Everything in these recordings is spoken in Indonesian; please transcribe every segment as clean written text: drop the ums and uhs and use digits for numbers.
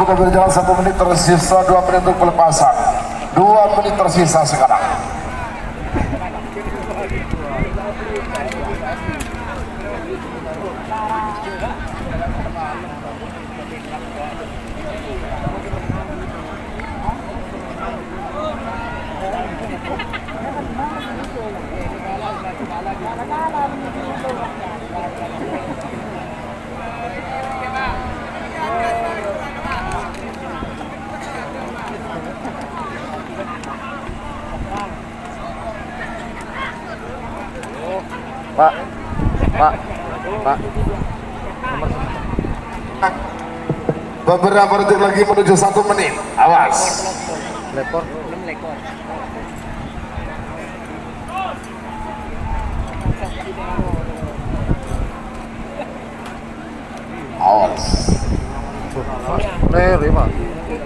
sudah berjalan 1 menit, tersisa 2 menit untuk pelepasan. 2 menit tersisa sekarang. Pak. Beberapa detik lagi menuju 1 menit. Awas. Lekor. Awas. Bener, Pak.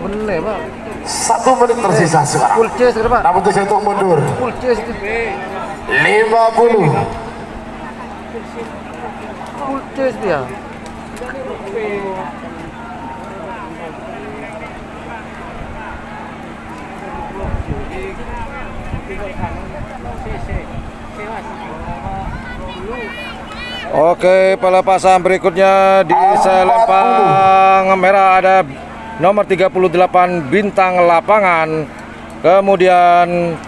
Bener, Pak. 1 menit tersisa sekarang. Full chase, Pak. Namun itu untuk mundur. Full chase itu. 50. Full chase dia. Oke, pelepasan berikutnya di selempang merah ada nomor 38 bintang lapangan. Kemudian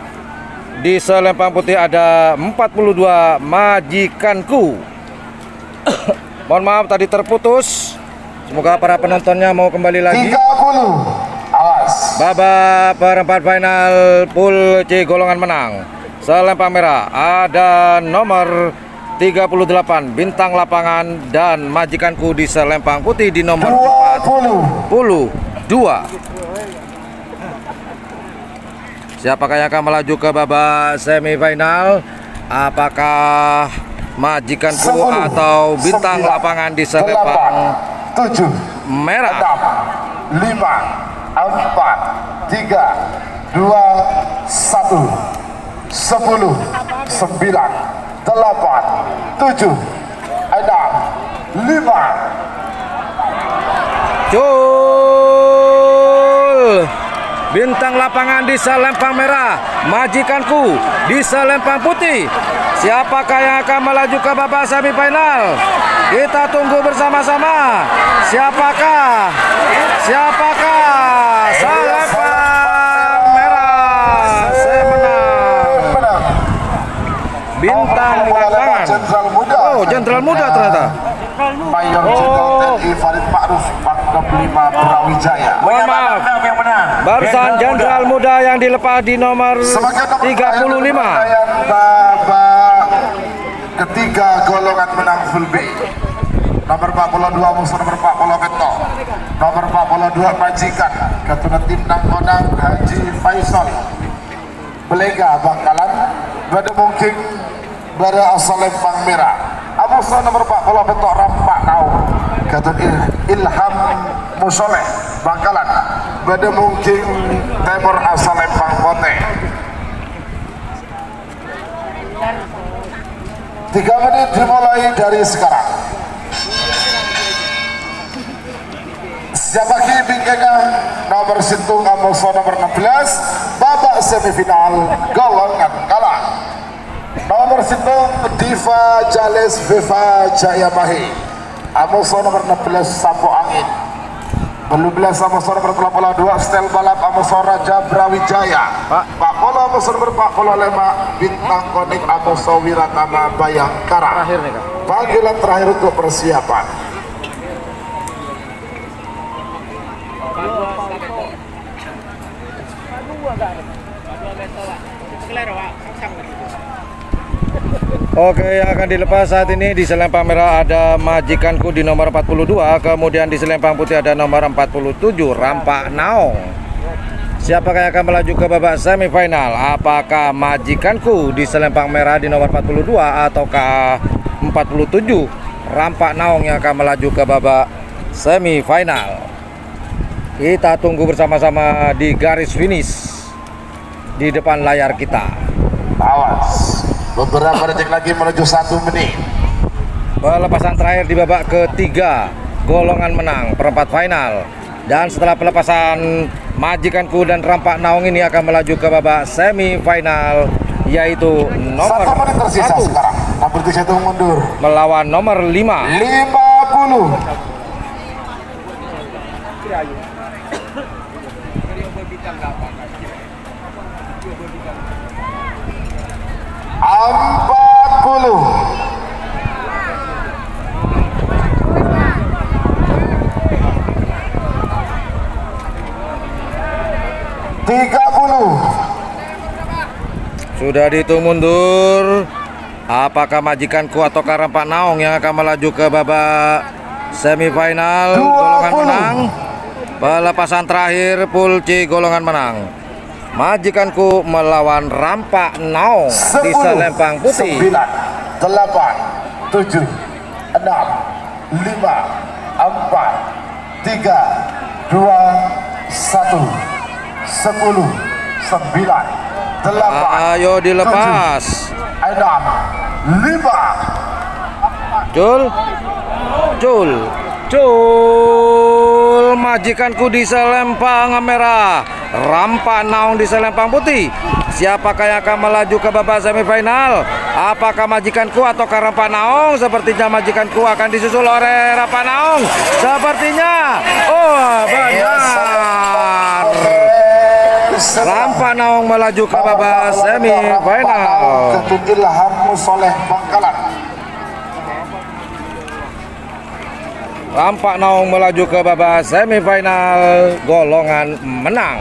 di selempang putih ada 42 majikanku. Mohon maaf tadi terputus. Semoga para penontonnya mau kembali lagi. 30. Awas. Babak perempat final pool C golongan menang. Selempang merah ada nomor 38 bintang lapangan dan majikanku di selempang putih di nomor 42. Siapakah yang akan melaju ke babak semifinal? Apakah majikanku 10, atau bintang 9, lapangan di selempang 7 merah? 6 5 4 3 2 1 10 9 8 7 6 5. Cul, bintang lapangan di selempang merah, majikanku di selempang putih. Siapakah yang akan melaju ke babak semifinal? Kita tunggu bersama-sama. Siapakah selempang merah saya menang. Bintang lapangan. Jenderal Muda. Oh, Jenderal Muda ternyata. Mayor Jenderal TNI Farid Ma'ruf Pangdam 5 Brawijaya. Mohon maaf. Barusan Jenderal Muda yang dilepas di nomor 35. Babak ketiga golongan menang full B. Nomor 42 musuh nomor 40 Beto. Nomor 42 Majikan. Ketua tim Nangkonang Haji Faisal. Belega Bangkalan. Pada mungkin pada asal Lempang Merah. Amusa nomor 40 Beto Rampak Nau. Ketua Ilham Musoleh Bangkalan. Pada mungkin Timur asal Lempang Kote. 3 menit dimulai dari sekarang. Siapaki bingkainya nomor Sintung Amoso nomor 16 babak semifinal golongan kalah. Nomor Sintung Diva Jales Viva Jayamahi Amoso nomor 16 Sapo Angin. Belum belas Amoso nomor 82 Stel Balap Amoso Raja Brawijaya. Pak Polo Amoso nomor 45 Bintang Konik Amoso Wiratama Bayangkara. Panggilan terakhir untuk persiapan. Oke, yang akan dilepas saat ini di selempang merah ada majikanku di nomor 42, kemudian di selempang putih ada nomor 47 Rampak Naong. Siapakah yang akan melaju ke babak semifinal? Apakah majikanku di selempang merah di nomor 42 ataukah 47 Rampak Naong yang akan melaju ke babak semifinal? Kita tunggu bersama-sama di garis finish di depan layar kita. Awas, beberapa detik lagi menuju 1 menit. Pelepasan terakhir di babak ketiga golongan menang perempat final Dan setelah pelepasan, majikanku dan rampak naung ini akan melaju ke babak semifinal, yaitu nomor 1 menit tersisa 1 sekarang. Nomor 7 mundur. melawan nomor 5. 50. Empat puluh. Tiga puluh. Sudah dihitung mundur. Apakah majikanku atau rampak naung yang akan melaju ke babak semifinal 20. golongan menang? Pelepasan terakhir pool C golongan menang. Majikanku melawan rampak naung di 10, selempang putih. 9, 8, 7, 6, 5, 4, 3, 2, 1, 10, 9, 8, Ayo dilepas. 6, 5. Jul, majikanku di selempang merah, rampak naung di selempang putih. Siapakah yang akan melaju ke babak semifinal? Apakah majikanku atau rampak naung? Sepertinya majikanku akan disusul oleh rampak naung. Sepertinya, oh benar. Rampak naung melaju ke babak semifinal. Ketunjulah Harmus Soleh Bangkalan. Rampak naung melaju ke babak semifinal golongan menang.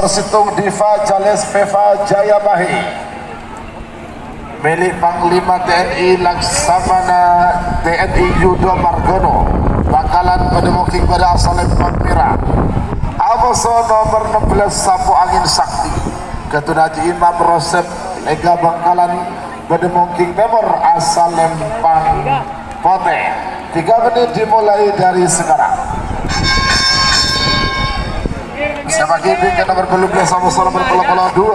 Persitung Diva Jales Peva Jaya Bahi milik Panglima TNI Laksamana TNI Yudo Margono Bangkalan Pademoking pada Selempang Merah. Amoso nomor 16 Sapu Angin Sakti Ketua Haji Imam Rosep Lega Bangkalan Pademoking nomor asal Lempang Pote. 3 menit dimulai dari sekarang. Siapa giving ke nomor 12 sama nomor 22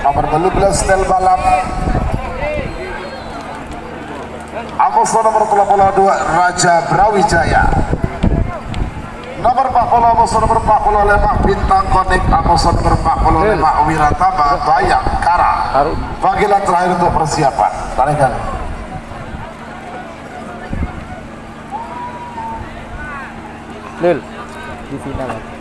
nomor 12 Tel Balap Amos nomor 22 Raja Brawijaya nomor 40 Amos nomor 45 Bintang Konik Amos nomor 45 Wiratama Bayangkara. Panggilan terakhir untuk persiapan tarikan. Lul di final.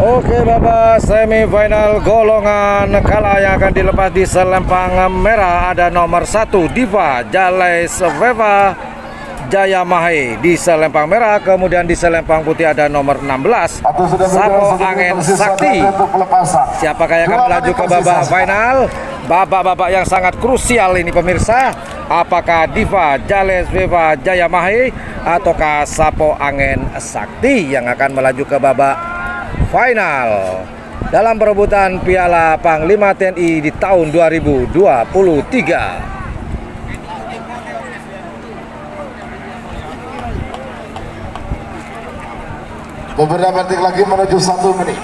Oke babak semifinal golongan kala yang akan dilepas di selempang merah ada nomor 1 Diva Jales Veva Jaya Mahe di selempang merah, kemudian di selempang putih ada nomor 16 Sapo Angin Sakti. Siapakah yang akan melaju ke babak final? Babak-babak yang sangat krusial ini pemirsa. Apakah Diva Jales Veva Jaya Mahe ataukah Sapo Angin Sakti yang akan melaju ke babak final dalam perebutan Piala Panglima TNI di tahun 2023. Beberapa detik lagi menuju 1 menit.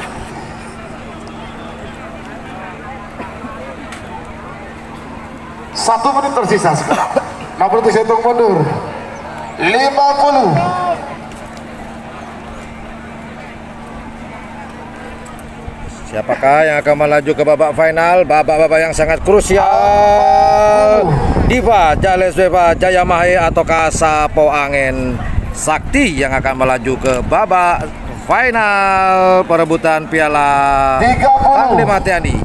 Satu menit tersisa sekarang. Nomor 7 hitung mundur. 50. Siapakah yang akan melaju ke babak final? Babak-babak yang sangat krusial. Diva Jales Veva Jaya Mahe ataukah Sapo Angin Sakti yang akan melaju ke babak final perebutan Piala Panglima TNI.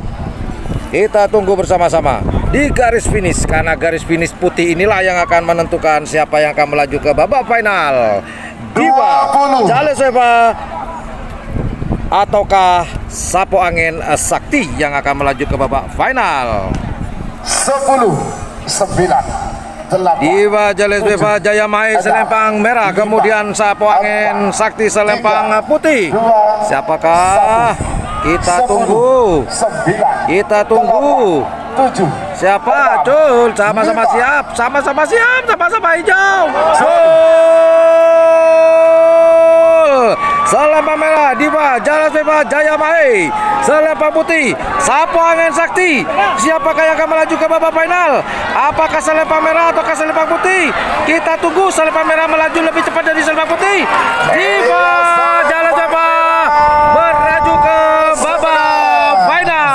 Kita tunggu bersama-sama di garis finish, karena garis finish putih inilah yang akan menentukan siapa yang akan melaju ke babak final. Diva Jales Veva ataukah Sapo Angin Sakti yang akan melaju ke babak final. 10, 9, 8, Diva Jales Beva Jaya Mai selempang merah, kemudian Sapo Angin Sakti selempang putih. Siapakah? Kita tunggu. 9, Kita tunggu. 7. Siapa? Cul, sama-sama siap, sama-sama siap, sama-sama hijau. Gol! Selempang merah Diva Jales Beva Jaya Mai, selempang putih Sapo Angin Sakti. Siapakah yang akan melaju ke babak final? Apakah selempang merah atau selempang putih? Kita tunggu. Selempang merah melaju lebih cepat dari selempang putih. Diva Jales Beva melaju ke babak final.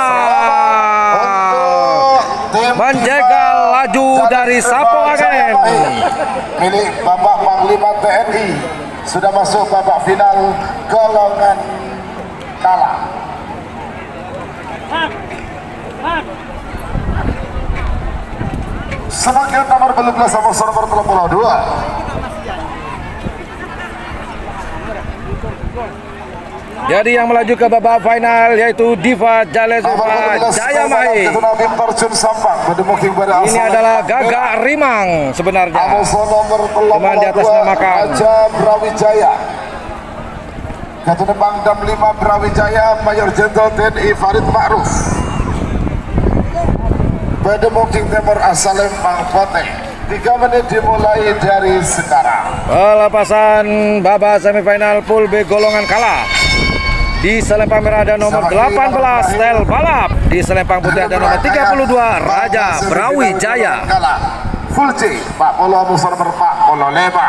Menjegal laju dari Sapo Angin. Milik Bapak Panglima TNI sudah masuk babak final golongan kalah. Sebagian nomor 12 sama nomor 32. Jadi yang melaju ke babak final yaitu Diva Jales Beva Jaya Mai. Ini adalah Gagak Rimang sebenarnya. Cuman di atas namakan Raja Brawijaya. Ketua Pangdam 5 Brawijaya Mayor Jenderal TNI Farid Ma'ruf. Bedemuking Timur asal Lempang Pote. 3 menit dimulai dari sekarang. Pelepasan babak semifinal pool B golongan kalah. Di selempang merah ada nomor 18 Stel Balap. Di selempang putih ada nomor 32 Raja Brawijaya. Full C Pak Polo Musor Pak Polo Lema.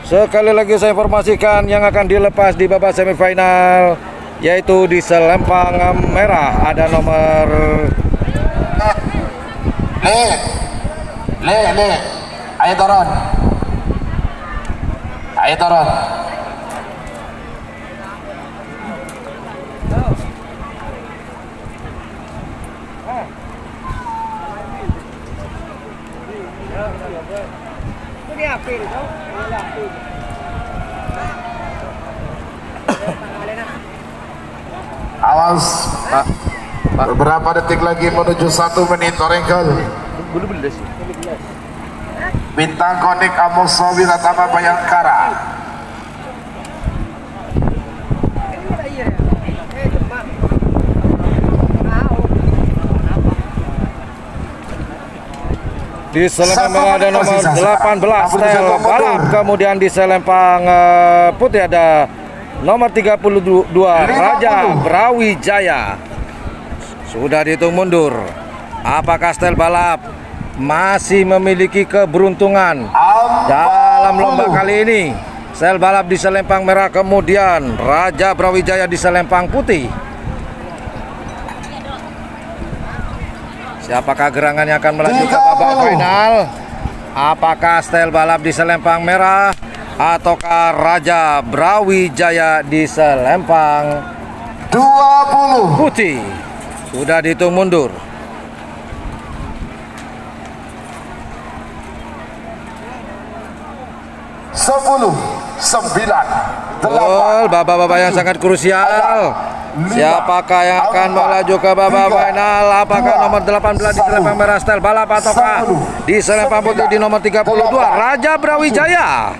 Sekali lagi saya informasikan yang akan dilepas di babak semifinal yaitu di selempang merah ada nomor Le ayo turun awas Pak. Beberapa detik lagi menuju 1 menit Torengkel. Bintang Konik Amoso Wiratama Bayangkara. di selempang merah ada nomor 18 Stel Balap, kemudian di selempang putih ada nomor 32 Raja Brawijaya. Sudah dihitung mundur. Apakah Stel Balap masih memiliki keberuntungan dalam lomba kali ini? Stel Balap di selempang merah, kemudian Raja Brawijaya di selempang putih. Siapakah gerangan yang akan melaju ke babak final? Apakah Stel Balap di selempang merah ataukah Raja Brawijaya di selempang 20 putih? Sudah dihitung mundur. Sepuluh, 9, 8. Babak-babak yang sangat krusial. Siapakah yang akan melaju ke babak final? Apakah nomor 18 di selempang merah Stel Balap ataukah di selempang putih di nomor 32 Raja Brawijaya?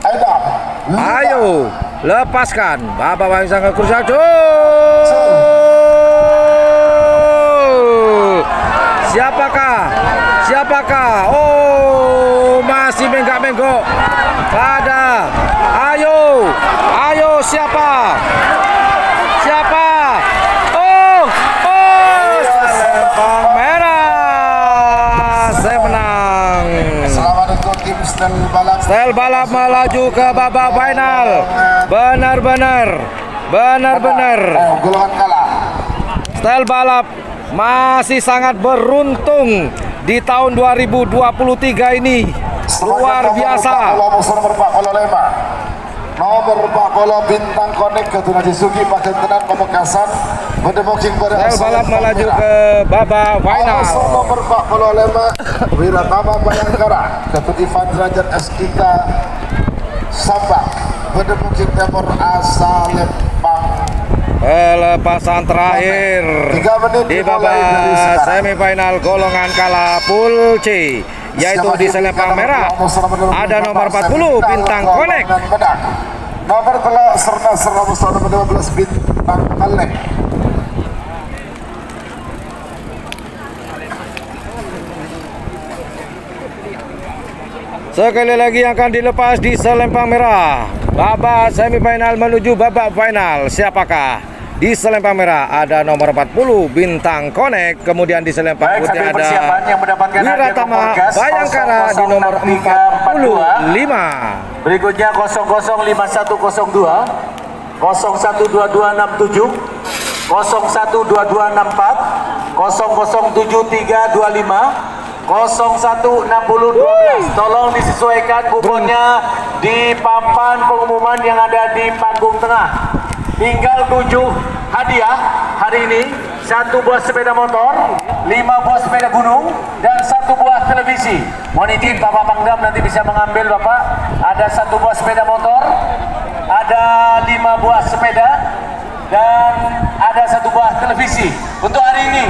Ayo, lepaskan. Babak yang sangat krusial. Siapakah? Oh, masih menggak-menggok. Ada. Ayo, siapa? Oh, selempang merah. Saya menang. Selamat untuk tim Stel Balap. Stel Balap melaju ke babak final. Benar-benar. Golongan kalah. Stel Balap masih sangat beruntung di tahun 2023 ini. Luar biasa. Nomor Pak Polo Lema. Nomor Pak Polo Bintang Konek Ketua Sugi Pakentenan Pamekasan Mendemoking pada Sel balap melaju ke babak final. Asal nomor 45 Wiratama Bayangkara Ketut Ivan Derajat SIK Sabak Mendemoking Timur asal Lempang. Pelepasan terakhir 3 menit di dimulai dari babak sekarang. semifinal golongan kala pool C, yaitu di selempang merah ada nomor 40 Bintang Connect. Nomor telah serta nomor 15 Bintang Connect. Sekali lagi yang akan dilepas di selempang merah. Babak semifinal menuju babak final. Siapakah? Di selempang merah ada nomor 40 Bintang Connect. Kemudian di selempang Baik, putih sambil ada persiapan yang mendapatkan hadiah Wiratama kompor gas Bayangkara di nomor 45. Berikutnya 005102, 012267, 012264, 007325, 016012. Tolong disesuaikan kuponnya di papan pengumuman yang ada di panggung tengah. Tinggal 7 hadiah hari ini, 1 buah sepeda motor, 5 buah sepeda gunung, dan 1 buah televisi. Mohon izin Bapak Pangdam nanti bisa mengambil Bapak. Ada 1 buah sepeda motor, ada 5 buah sepeda, dan ada 1 buah televisi. Untuk hari ini,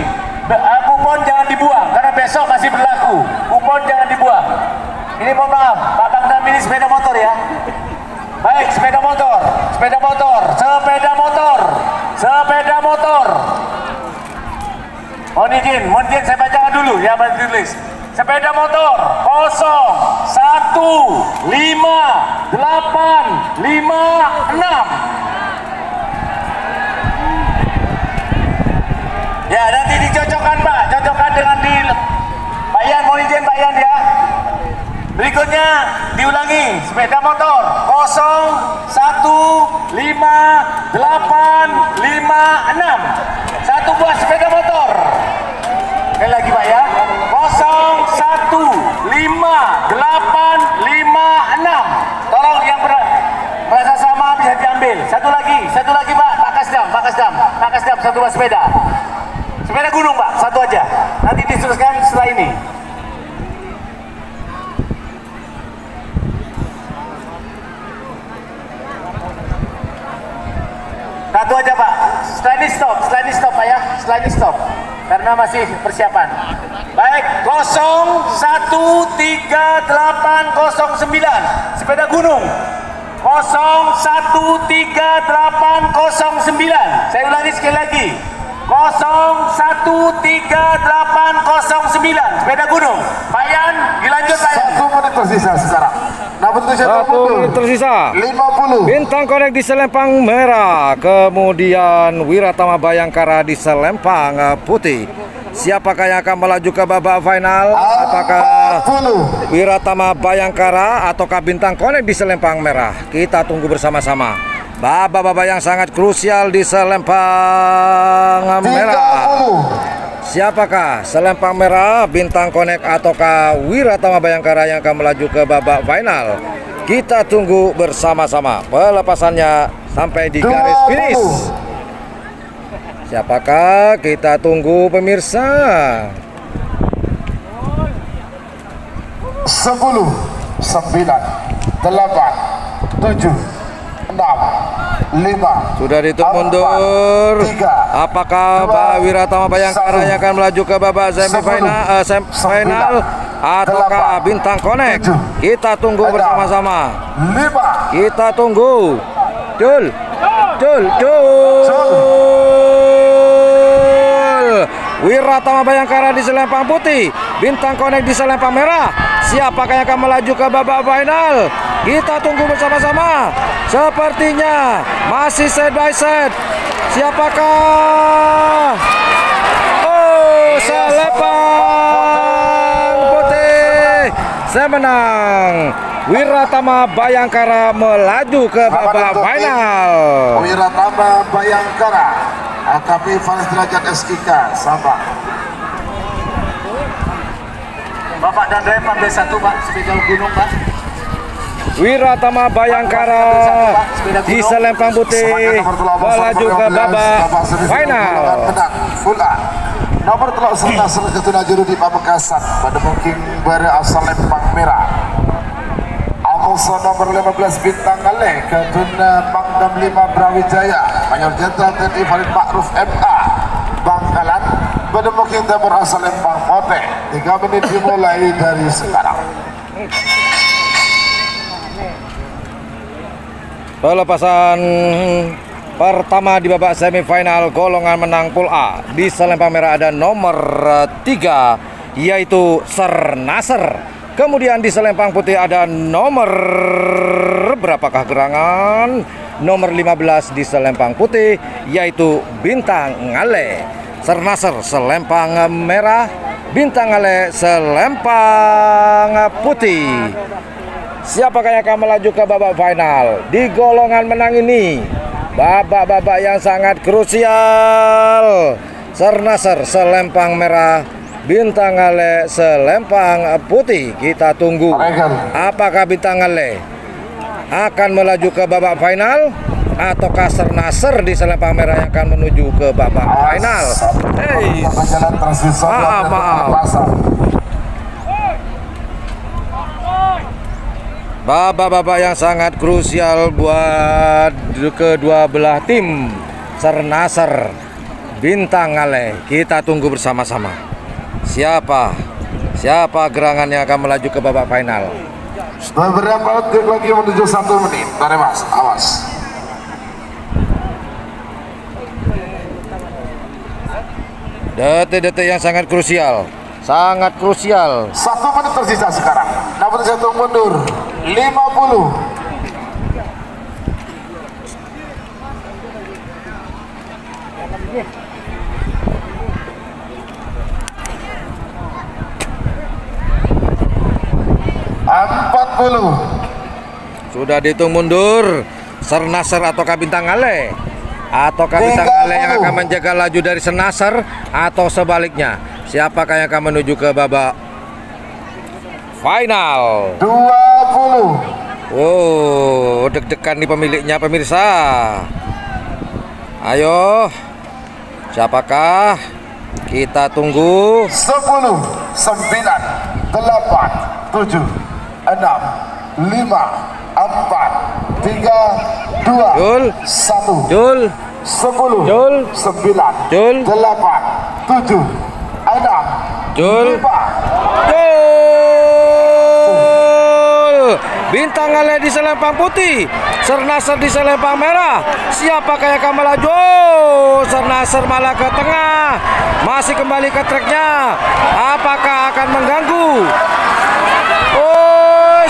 kupon jangan dibuang karena besok masih berlaku. Kupon jangan dibuang. Ini mohon maaf, Pak Pangdam ini sepeda motor ya. Baik, sepeda motor, sepeda motor, sepeda motor, sepeda motor. Mohon izin saya bacakan dulu ya, baca tulis. Sepeda motor 015856. Ya, nanti dicocokkan Pak, cocokkan dengan di Pak Yan, mohon izin Pak Yan ya. Berikutnya diulangi, sepeda motor 015856. 1 buah sepeda motor. Sekali lagi Pak ya, 015856. Tolong yang merasa sama bisa diambil. Satu lagi Pak, Pak Kasdam, 1 buah sepeda. Sepeda gunung Pak, 1 aja. Nanti diteruskan setelah ini. Satu aja Pak, setelah ini stop Pak ya, setelah ini stop karena masih persiapan. Baik, 013809 sepeda gunung, 013809. Saya ulangi sekali lagi, 013809 sepeda gunung. Pak Yan, dilanjut Pak Yan. 1 menit tersisa sekarang. Namun itu 1 menit tersisa. 50. Bintang Connect di selempang merah, kemudian Wiratama Bayangkara di selempang putih. Siapakah yang akan melaju ke babak final? Apakah 40. Wiratama Bayangkara ataukah Bintang Connect di selempang merah? Kita tunggu bersama-sama. Babak-babak yang sangat krusial di selempang merah. 30. Siapakah selempang merah, Bintang Connect ataukah Wiratama Bayangkara yang akan melaju ke babak final? Kita tunggu bersama-sama pelepasannya sampai di garis finish. Siapakah? Kita tunggu pemirsa. 10, 9, 8, 7, 6, 5. Sudah dihitung mundur. Apakah Pak Wiratama Bayangkara yang akan melaju ke babak semifinal ataukah Bintang Connect? Kita tunggu bersama-sama. 5. Kita tunggu. Dul. Wiratama Bayangkara di selempang putih, Bintang Connect di selempang merah. Siapakah yang akan melaju ke babak final? Kita tunggu bersama-sama. Sepertinya masih set by set. Siapakah? Oh, selempang putih. Saya menang. Wiratama Bayangkara melaju ke babak final. Wiratama Bayangkara AKP Faris Derajat SIK Sabak. Bapak dan saya panggil 1 Pak, sepeda gunung Pak. Wiratama Bayangkara di selempang putih melaju ke babak final. Full A. Nomor telok serta ketuna juru di Pamekasan pada mungkin berasal Lempang Merah. Amuso nomor 15 Bintang Ale ketuna Pangdam 5 Brawijaya. Mayor Jenderal TNI Farid Ma'ruf MA Bangkalan pada mungkin berasal Lempang Pote. 3 menit dimulai dari sekarang. Pelepasan pertama di babak semifinal golongan menang Pool A. Di selempang merah ada nomor 3 yaitu Sernasar. Kemudian di selempang putih ada nomor berapakah gerangan? Nomor 15 di selempang putih yaitu Bintang Ale. Sernasar selempang merah, Bintang Ale selempang putih. Siapakah yang akan melaju ke babak final di golongan menang ini? Babak-babak yang sangat krusial. Sernasar selempang merah, Bintang Ale selempang putih. Kita tunggu apakah Bintang Ale akan melaju ke babak final ataukah Sernasar di selempang merah yang akan menuju ke babak final. Maaf. Babak-babak yang sangat krusial buat kedua belah tim. Sernasar, Bintang Ale. Kita tunggu bersama-sama. Siapa gerangan yang akan melaju ke babak final? Beberapa detik lagi menuju 1 menit. Mari Mas, awas. Detik-detik yang sangat krusial. 1 menit tersisa sekarang. Namun satu mundur. 50. Sudah dihitung mundur. Sernasar ataukah Bintang Ale? Ataukah Bintang Ale yang akan menjaga laju dari Sernasar atau sebaliknya? Siapakah yang akan menuju ke babak final? 20. Oh, deg-degan nih pemiliknya pemirsa. Ayo, siapakah? Kita tunggu. 10, 9, 8, 7, 6, 5, 4, 3, 2, Jul. 1. Jul. 10, Jul. 9, Jul. 8, 7, 6, Jul. 5. Gol! Bintang Ale di selempang putih, Sernasar di selempang merah. Siapakah yang akan melaju? Sernasar malah ke tengah. Masih kembali ke treknya. Apakah akan mengganggu? Oh,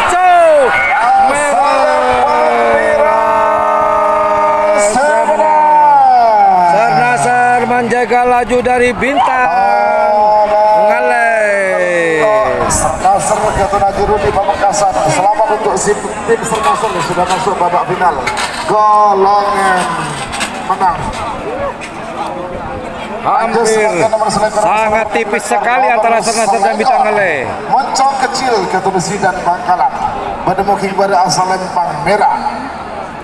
Sernasar menjaga laju dari Bintang Ale. Sernasar ketuna juru di Pamekasan. Selamat untuk tim Sernasar yang sudah masuk babak final. Golongan menang. Hampir sangat tipis sekali antara Sernasar dan Bintang Ale. Moncong kecil ketuna Sidan Bangkalan. Berdemuking pada asal Lempang Merah.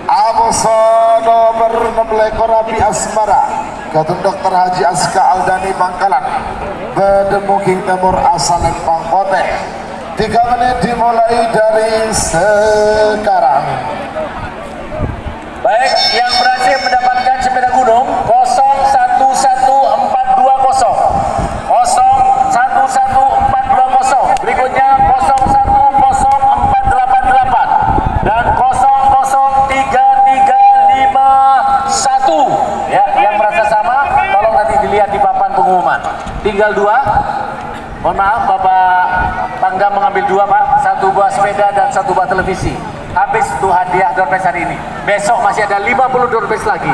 Amosono bernamai Korapi Asmara. Ketun Dr. Haji Aska Aldani Bangkalan. Berdemuking Timur asal Lempang Pote. 3 menit dimulai dari sekarang. Baik, yang berhasil mendapatkan sepeda gunung 011420 011420. Berikutnya 010488 dan 003351. Ya, yang merasa sama tolong nanti dilihat di papan pengumuman. Tinggal 2. Mohon maaf, Bapak Pangdam mengambil 2, Pak. 1 buah sepeda dan 1 buah televisi. Habis untuk hadiah door prize hari ini. Besok masih ada 50 door prize lagi.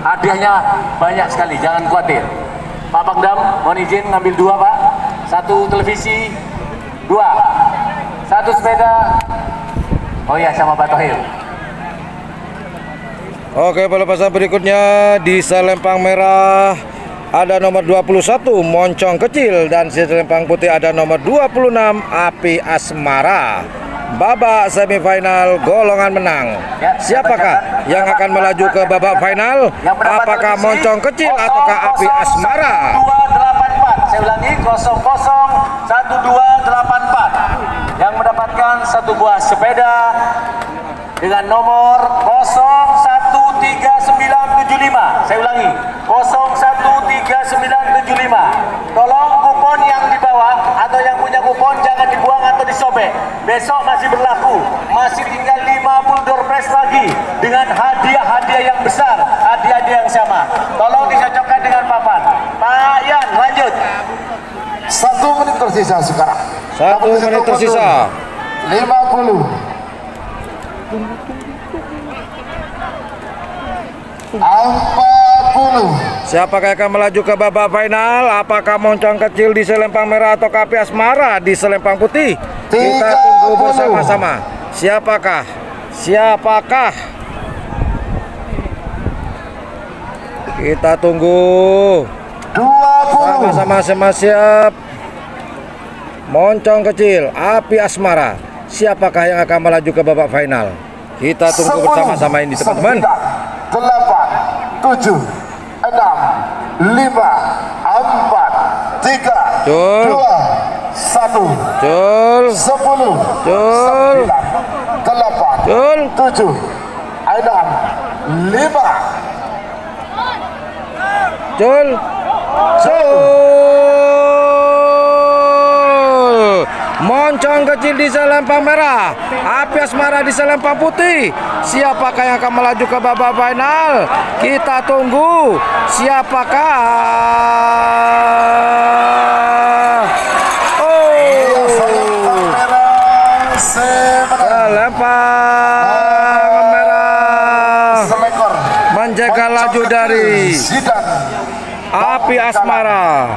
Hadiahnya banyak sekali, jangan khawatir. Pak Pangdam, mohon izin ngambil 2, Pak. 1 televisi, 2. 1 sepeda. Oh iya, sama Pak Tohir. Oke, pelepasan berikutnya di selempang merah ada nomor 21 Moncong Kecil dan di selempang putih ada nomor 26 Api Asmara. babak semifinal golongan menang. Ya, Siapakah yang akan melaju ke babak final? Yang mendapat Apakah remisi Moncong Kecil ataukah Api Asmara? 1284. Saya ulangi 001284. Yang mendapatkan satu buah sepeda dengan nomor 013975. Saya ulangi 013975. Tolong kupon yang di bawah atau yang punya kupon jangan dibuang atau disobek. Besok masih berlaku. Masih tinggal 50 door prize lagi dengan hadiah-hadiah yang besar, hadiah-hadiah yang sama. Tolong dicocokkan dengan papan. Pak Yan, lanjut. 1 menit tersisa sekarang. 1 menit tersisa. 50. 40. Siapakah yang akan melaju ke babak final? Apakah Moncong Kecil di selempang merah atau Api Asmara di selempang putih? Kita tunggu bersama-sama. Siapakah? Siapakah? Kita tunggu 20. sama-sama siap. Moncong Kecil, Api Asmara. Siapakah yang akan melaju ke babak final? Kita tunggu 10, bersama-sama ini teman-teman. 9, 8, 7, 6, 5, 4, 3, Cul. 2, 1. Cul, 10, Cul, 9, 8, Cul. 7, 6, 5. Cul. Cul. Moncong Kecil di selempang merah, Api Asmara di selempang putih. Siapakah yang akan melaju ke babak final? Kita tunggu. Siapakah? Oh, selempang merah Selekor menjaga laju dari Zidan. Api Asmara.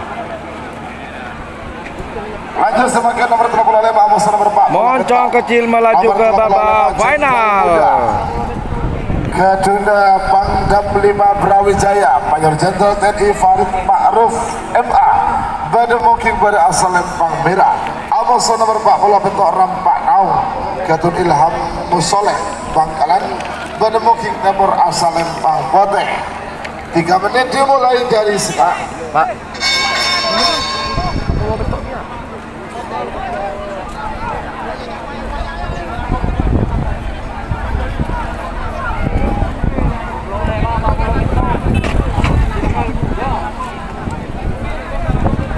Lanjut semakin nomor 35 Amos nomor 4. Moncong Kecil melaju ke babak final. Kedua Pangdam 5 Brawijaya Mayor Jenderal TNI Farid Ma'ruf MA Bademuking pada asal Lempang Merah. Amos nomor 40 bentuk Rampak Naung Ketun Ilham Musoleh Bangkalan Bademuking Timur asal Lempang Bote. 3 menit dimulai dari sekarang. Pak.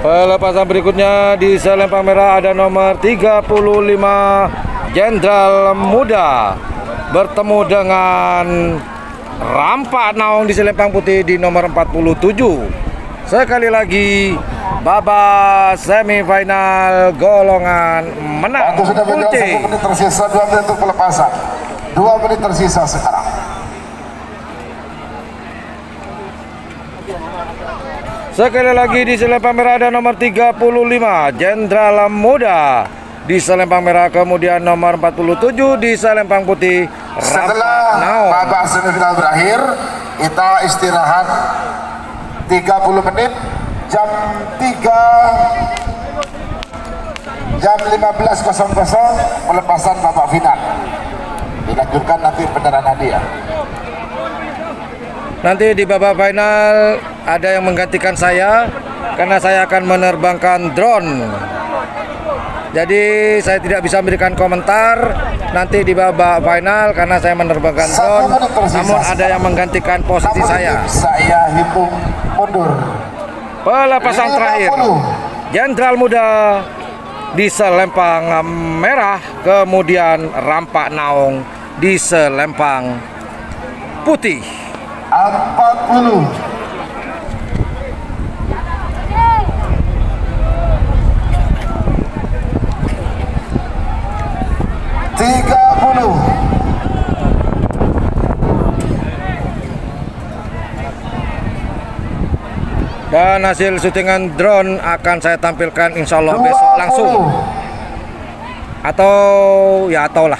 Pelepasan berikutnya di selempang merah ada nomor 35 Jenderal Muda bertemu dengan Rampak Naung di selempang putih di nomor 47. Sekali lagi babak semifinal golongan menang. Waktu sudah berjalan 1 menit tersisa, 2 menit untuk pelepasan. 2 menit tersisa sekarang. Sekali lagi di selempang merah ada nomor 35 Jenderal Muda di selempang merah, kemudian nomor 47 di selempang putih Setelah Rampak Naung. babak semifinal berakhir, kita istirahat 30 menit. Jam 15.00 pelepasan babak final. Dilanjutkan nanti penyerahan hadiah. Nanti di babak final ada yang menggantikan saya karena saya akan menerbangkan drone. Jadi saya tidak bisa memberikan komentar nanti di babak final karena saya menerbangkan drone. Namun ada yang menggantikan posisi saya. Saya hitung mundur. Pelepasan terakhir Jenderal Muda di selempang merah, kemudian Rampak Naung di selempang putih. 40. 30. Dan hasil syutingan drone akan saya tampilkan insya Allah besok langsung. Atau ya atau lah.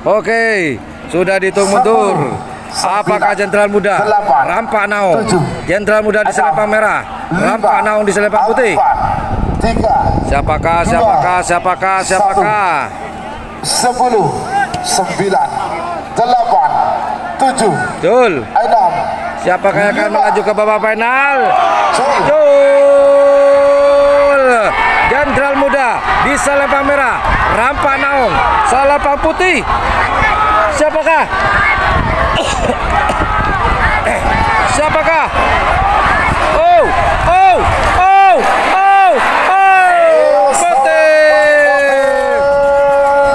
Oke, sudah dihitung mundur. Apakah Jenderal Muda, Rampak Naung, Jenderal Muda di selempang merah, Rampak Naung di selempang putih? 3, Siapakah? 10, 9, Siapakah? 8, 7, Betul. 6, Siapakah yang akan melaju ke babak final? 10. Betul. Jenderal Muda di selempang merah, Rampak Naung. Selempang putih. Siapakah? Siapakah? Oh, oh, oh, oh, oh, putih.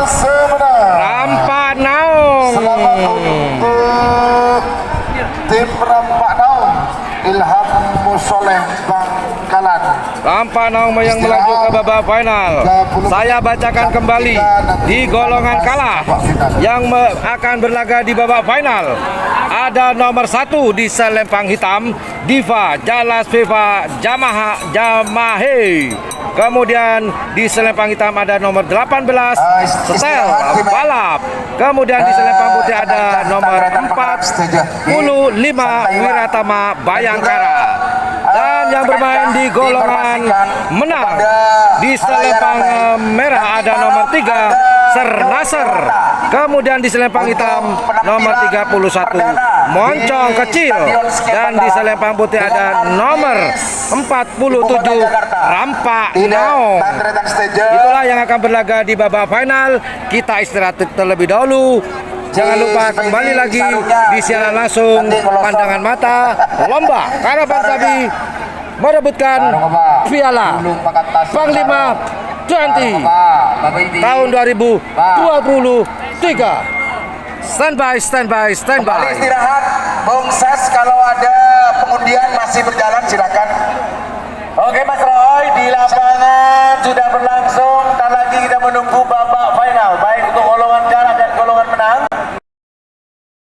Sebenarnya Rampak Naung. selamat untuk tim Rampak Naung, Ilham Musoleh Bangkalan. Rampak Naung yang melaju ke babak final. Saya bacakan kembali di golongan kalah yang akan berlaga di babak final. Ada nomor 1 di selempang hitam, Diva Jalas Viva Jamahe. Kemudian di selempang hitam ada nomor 18, Setel Balap. Kemudian di selempang putih ada nomor 45, Wiratama Bayangkara. Dan yang bermain di golongan menang di selempang merah ada nomor 3, Sernaser. Kemudian di selempang hitam nomor 31, Moncong Kecil. Dan di selempang putih ada nomor 47, Rampak Naung. Itulah yang akan berlaga di babak final. Kita istirahat terlebih dahulu. Jangan lupa kembali lagi di siaran langsung pandangan mata lomba Karavan Sabi merebutkan piala Panglima 20 tahun 2023. Standby. Kembali istirahat, Bung Ses, kalau ada pengundian masih berjalan silakan. Oke Mas Roy, di lapangan sudah berlangsung. Tak lagi kita menunggu babak final, baik untuk golongan kalah dan golongan menang.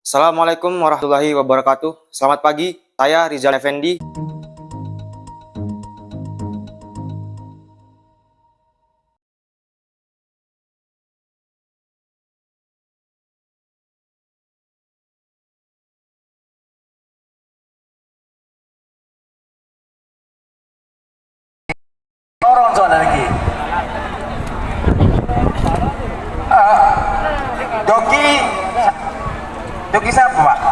Assalamualaikum warahmatullahi wabarakatuh. Selamat pagi, saya Rizal Effendi. Orang soal lagi. Joki siapa Pak?